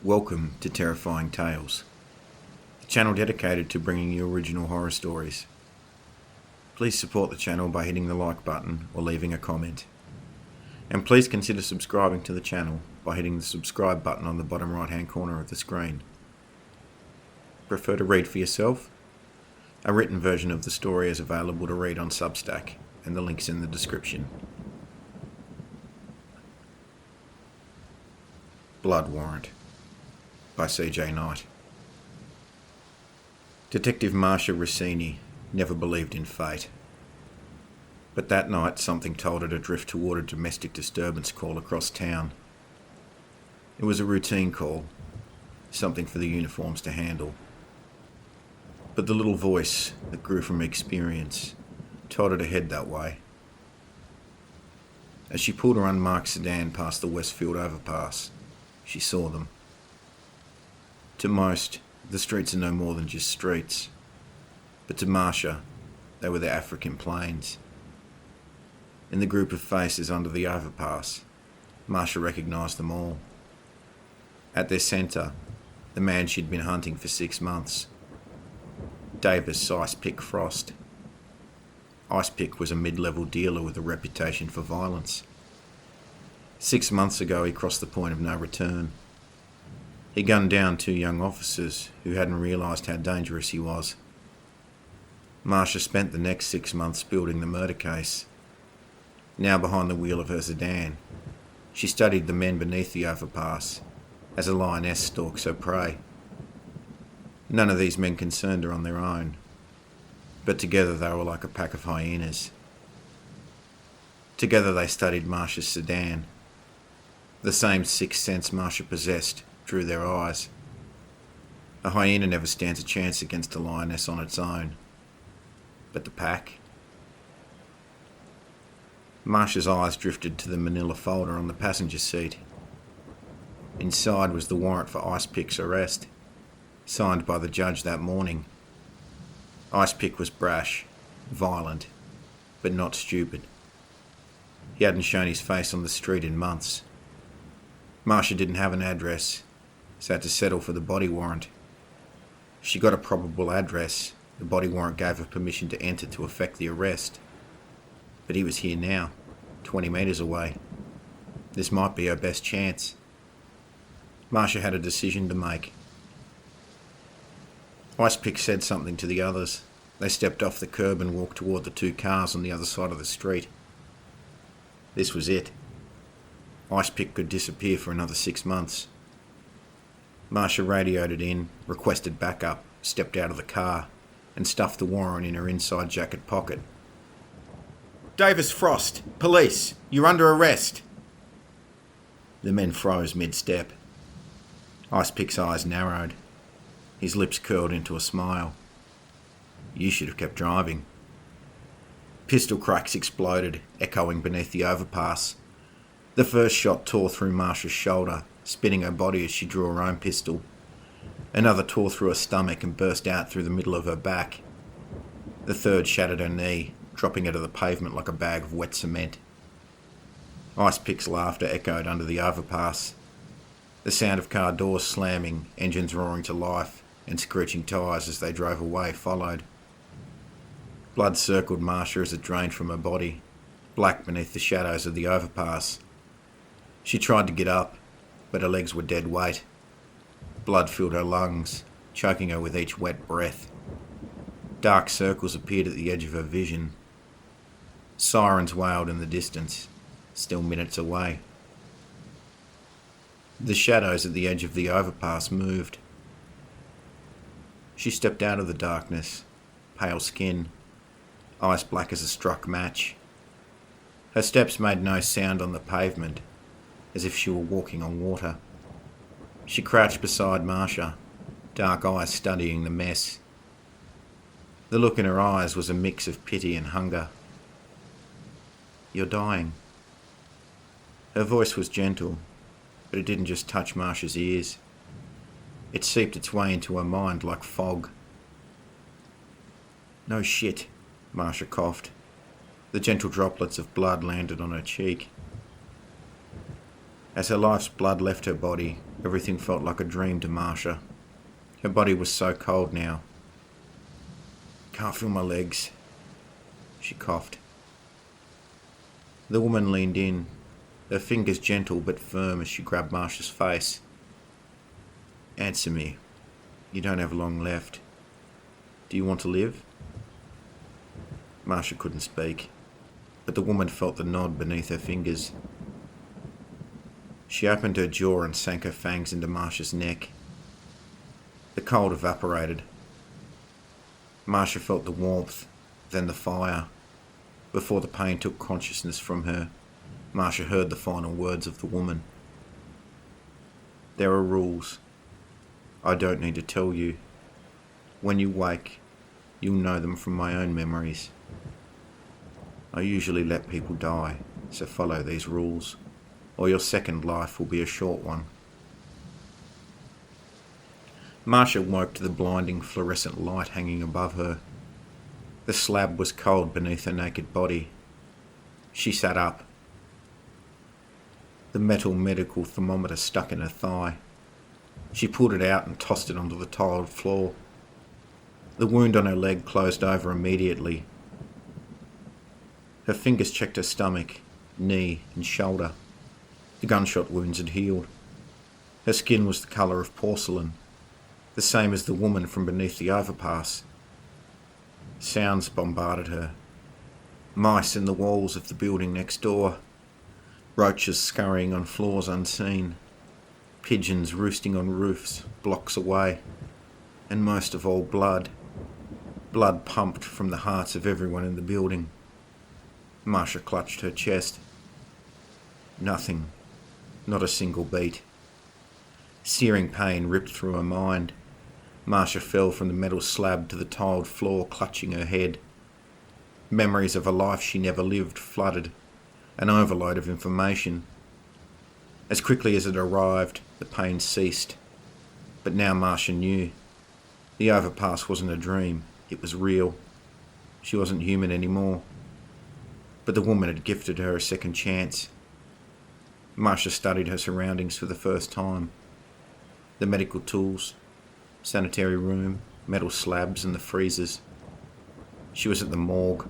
Welcome to Terrifying Tales, the channel dedicated to bringing you original horror stories. Please support the channel by hitting the like button or leaving a comment. And please consider subscribing to the channel by hitting the subscribe button on the bottom right hand corner of the screen. Prefer to read for yourself? A written version of the story is available to read on Substack, and the link's in the description. Blood Warrant by C.J. Knight. Detective Marcia Rossini never believed in fate. But that night something told her to drift toward a domestic disturbance call across town. It was a routine call, something for the uniforms to handle. But the little voice that grew from experience told her to head that way. As she pulled her unmarked sedan past the Westfield overpass, she saw them. To most, the streets are no more than just streets. But to Marcia, they were the African plains. In the group of faces under the overpass, Marcia recognised them all. At their centre, the man she'd been hunting for 6 months. Davis Icepick Frost. Icepick was a mid-level dealer with a reputation for violence. 6 months ago he crossed the point of no return. He gunned down 2 young officers who hadn't realised how dangerous he was. Marcia spent the next 6 months building the murder case. Now behind the wheel of her sedan, she studied the men beneath the overpass as a lioness stalks her prey. None of these men concerned her on their own, but together they were like a pack of hyenas. Together they studied Marcia's sedan. The same sixth sense Marcia possessed drew their eyes. A hyena never stands a chance against a lioness on its own. But the pack? Marcia's eyes drifted to the manila folder on the passenger seat. Inside was the warrant for Icepick's arrest, signed by the judge that morning. Icepick was brash, violent, but not stupid. He hadn't shown his face on the street in months. Marcia didn't have an address, so had to settle for the body warrant. If she got a probable address, the body warrant gave her permission to enter to effect the arrest. But he was here now, 20 metres away. This might be her best chance. Marcia had a decision to make. Icepick said something to the others. They stepped off the curb and walked toward the 2 cars on the other side of the street. This was it. Icepick could disappear for another 6 months. Marcia radioed it in, requested backup, stepped out of the car, and stuffed the warrant in her inside jacket pocket. "Davis Frost, police, you're under arrest." The men froze mid-step. Icepick's eyes narrowed. His lips curled into a smile. "You should have kept driving." Pistol cracks exploded, echoing beneath the overpass. The first shot tore through Marcia's shoulder, spinning her body as she drew her own pistol. Another tore through her stomach and burst out through the middle of her back. The third shattered her knee, dropping her to the pavement like a bag of wet cement. Icepick's laughter echoed under the overpass. The sound of car doors slamming, engines roaring to life, and screeching tyres as they drove away followed. Blood circled Marcia as it drained from her body, black beneath the shadows of the overpass. She tried to get up, but her legs were dead weight. Blood filled her lungs, choking her with each wet breath. Dark circles appeared at the edge of her vision. Sirens wailed in the distance, still minutes away. The shadows at the edge of the overpass moved. She stepped out of the darkness, pale skin, ice black as a struck match. Her steps made no sound on the pavement, as if she were walking on water. She crouched beside Marcia, dark eyes studying the mess. The look in her eyes was a mix of pity and hunger. "You're dying." Her voice was gentle, but it didn't just touch Marcia's ears. It seeped its way into her mind like fog. "No shit," Marcia coughed. The gentle droplets of blood landed on her cheek. As her life's blood left her body, everything felt like a dream to Marcia. Her body was so cold now. "Can't feel my legs," she coughed. The woman leaned in, her fingers gentle but firm as she grabbed Marcia's face. "Answer me. You don't have long left. Do you want to live?" Marcia couldn't speak, but the woman felt the nod beneath her fingers. She opened her jaw and sank her fangs into Marcia's neck. The cold evaporated. Marcia felt the warmth, then the fire. Before the pain took consciousness from her, Marcia heard the final words of the woman. "There are rules. I don't need to tell you. When you wake, you'll know them from my own memories. I usually let people die, so follow these rules, or your second life will be a short one." Marcia woke to the blinding fluorescent light hanging above her. The slab was cold beneath her naked body. She sat up. The metal medical thermometer stuck in her thigh. She pulled it out and tossed it onto the tiled floor. The wound on her leg closed over immediately. Her fingers checked her stomach, knee and shoulder. The gunshot wounds had healed. Her skin was the colour of porcelain, the same as the woman from beneath the overpass. Sounds bombarded her. Mice in the walls of the building next door. Roaches scurrying on floors unseen. Pigeons roosting on roofs blocks away. And most of all, blood. Blood pumped from the hearts of everyone in the building. Marcia clutched her chest. Nothing. Not a single beat. Searing pain ripped through her mind. Marcia fell from the metal slab to the tiled floor, clutching her head. Memories of a life she never lived flooded, an overload of information. As quickly as it arrived, the pain ceased. But now Marcia knew. The overpass wasn't a dream, it was real. She wasn't human anymore. But the woman had gifted her a second chance. Marcia studied her surroundings for the first time. The medical tools, sanitary room, metal slabs and the freezers. She was at the morgue.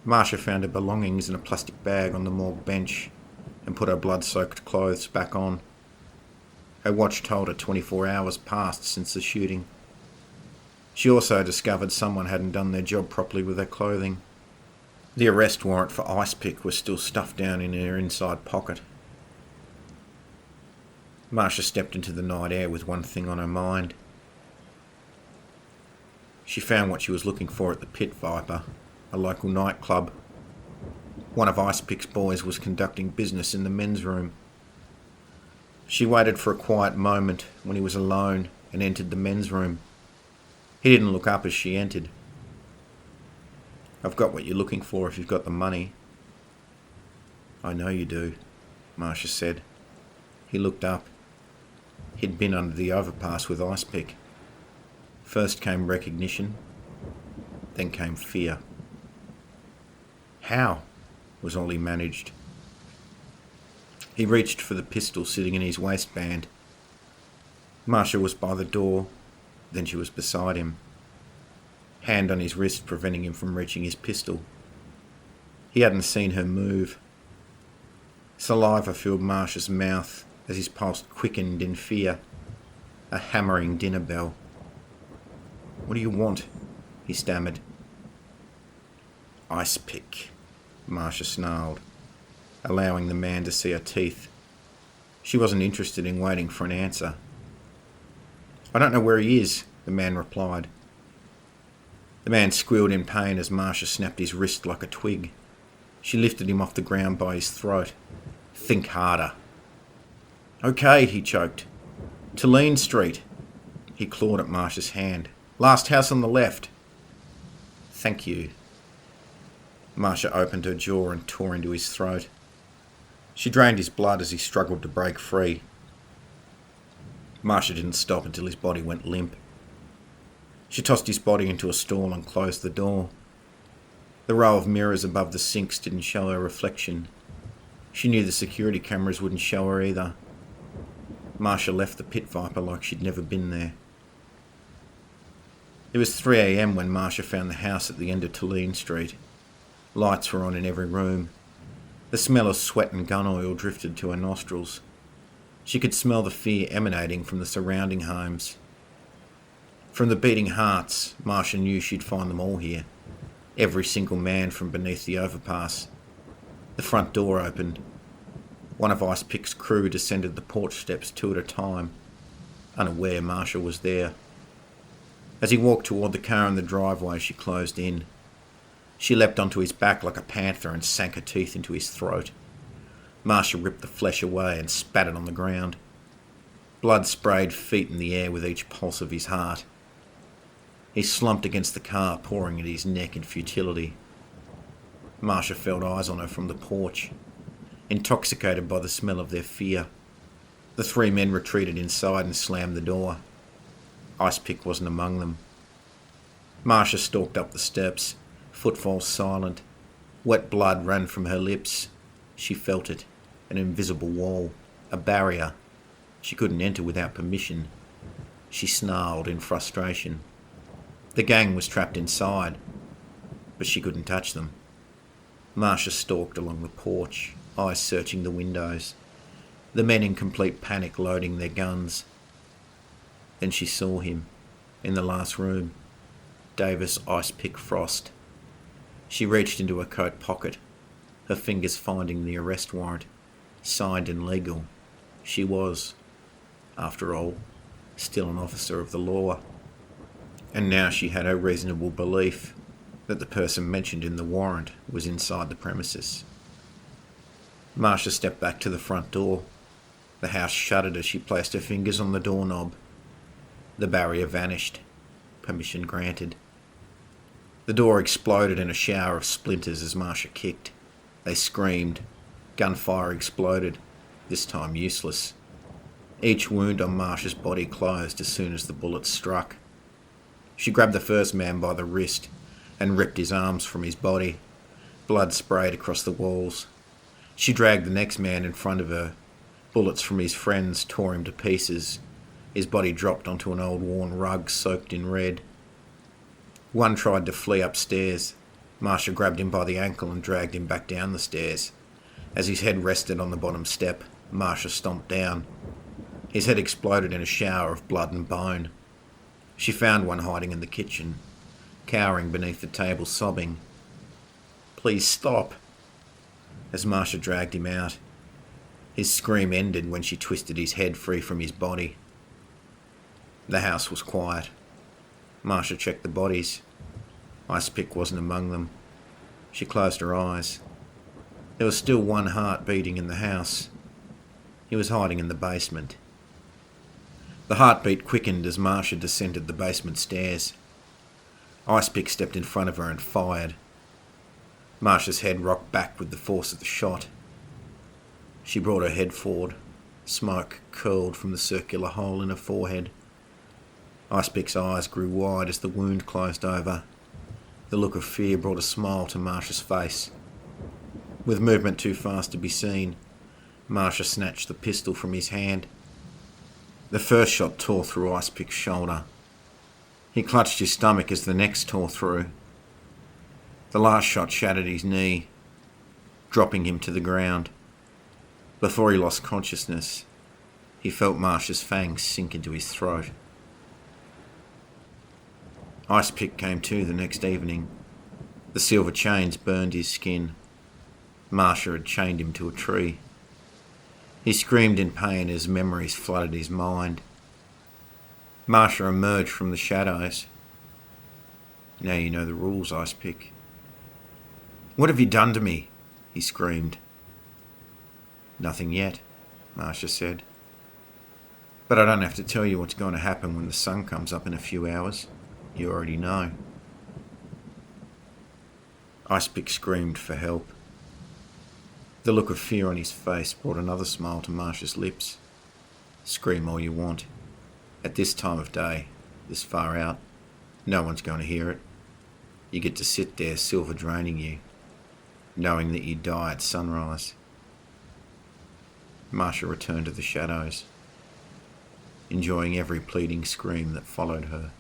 Marcia found her belongings in a plastic bag on the morgue bench and put her blood-soaked clothes back on. Her watch told her 24 hours passed since the shooting. She also discovered someone hadn't done their job properly with her clothing. The arrest warrant for ice pick was still stuffed down in her inside pocket. Marcia stepped into the night air with one thing on her mind. She found what she was looking for at the Pit Viper, a local nightclub. One of Ice Pick's boys was conducting business in the men's room. She waited for a quiet moment when he was alone and entered the men's room. He didn't look up as she entered. "I've got what you're looking for if you've got the money." "I know you do," Marcia said. He looked up. He'd been under the overpass with Ice Pick. First came recognition, then came fear. "How?" was all he managed. He reached for the pistol sitting in his waistband. Marcia was by the door, then she was beside him. Hand on his wrist preventing him from reaching his pistol. He hadn't seen her move. Saliva filled Marcia's mouth as his pulse quickened in fear. A hammering dinner bell. "What do you want?" he stammered. "Ice Pick," Marcia snarled, allowing the man to see her teeth. She wasn't interested in waiting for an answer. "I don't know where he is," the man replied. The man squealed in pain as Marcia snapped his wrist like a twig. She lifted him off the ground by his throat. "Think harder." "Okay," he choked. "Tulane Street." He clawed at Marcia's hand. "Last house on the left." "Thank you." Marcia opened her jaw and tore into his throat. She drained his blood as he struggled to break free. Marcia didn't stop until his body went limp. She tossed his body into a stall and closed the door. The row of mirrors above the sinks didn't show her reflection. She knew the security cameras wouldn't show her either. Marsha left the Pit Viper like she'd never been there. It was 3 a.m. when Marsha found the house at the end of Tulane Street. Lights were on in every room. The smell of sweat and gun oil drifted to her nostrils. She could smell the fear emanating from the surrounding homes. From the beating hearts, Marsha knew she'd find them all here. Every single man from beneath the overpass. The front door opened. One of Ice Pick's crew descended the porch steps 2 at a time, unaware Marsha was there. As he walked toward the car in the driveway, she closed in. She leapt onto his back like a panther and sank her teeth into his throat. Marsha ripped the flesh away and spat it on the ground. Blood sprayed feet in the air with each pulse of his heart. He slumped against the car, pouring at his neck in futility. Marsha felt eyes on her from the porch, intoxicated by the smell of their fear. The 3 men retreated inside and slammed the door. Ice Pick wasn't among them. Marsha stalked up the steps, footfalls silent. Wet blood ran from her lips. She felt it, an invisible wall, a barrier. She couldn't enter without permission. She snarled in frustration. The gang was trapped inside, but she couldn't touch them. Marsha stalked along the porch, eyes searching the windows, the men in complete panic loading their guns. Then she saw him, in the last room, Davis Ice Pick Frost. She reached into her coat pocket, her fingers finding the arrest warrant, signed and legal. She was, after all, still an officer of the law. And now she had a reasonable belief that the person mentioned in the warrant was inside the premises. Marsha stepped back to the front door. The house shuddered as she placed her fingers on the doorknob. The barrier vanished. Permission granted. The door exploded in a shower of splinters as Marsha kicked. They screamed. Gunfire exploded, this time useless. Each wound on Marsha's body closed as soon as the bullets struck. She grabbed the first man by the wrist and ripped his arms from his body. Blood sprayed across the walls. She dragged the next man in front of her. Bullets from his friends tore him to pieces. His body dropped onto an old worn rug soaked in red. One tried to flee upstairs. Marsha grabbed him by the ankle and dragged him back down the stairs. As his head rested on the bottom step, Marsha stomped down. His head exploded in a shower of blood and bone. She found one hiding in the kitchen, cowering beneath the table, sobbing. "Please stop," as Marsha dragged him out. His scream ended when she twisted his head free from his body. The house was quiet. Marsha checked the bodies. Ice Pick wasn't among them. She closed her eyes. There was still one heart beating in the house. He was hiding in the basement. The heartbeat quickened as Marsha descended the basement stairs. Ice Pick stepped in front of her and fired. Marsha's head rocked back with the force of the shot. She brought her head forward. Smoke curled from the circular hole in her forehead. Ice Pick's eyes grew wide as the wound closed over. The look of fear brought a smile to Marsha's face. With movement too fast to be seen, Marsha snatched the pistol from his hand. The first shot tore through Ice Pick's shoulder. He clutched his stomach as the next tore through. The last shot shattered his knee, dropping him to the ground. Before he lost consciousness, he felt Marsha's fangs sink into his throat. Ice Pick came to the next evening. The silver chains burned his skin. Marsha had chained him to a tree. He screamed in pain as memories flooded his mind. Marsha emerged from the shadows. "Now you know the rules, Ice Pick." "What have you done to me?" he screamed. "Nothing yet," Marsha said. "But I don't have to tell you what's going to happen when the sun comes up in a few hours. You already know." Ice Pick screamed for help. The look of fear on his face brought another smile to Marsha's lips. "Scream all you want. At this time of day, this far out, no one's going to hear it. You get to sit there, silver draining you, knowing that you die at sunrise." Marcia returned to the shadows, enjoying every pleading scream that followed her.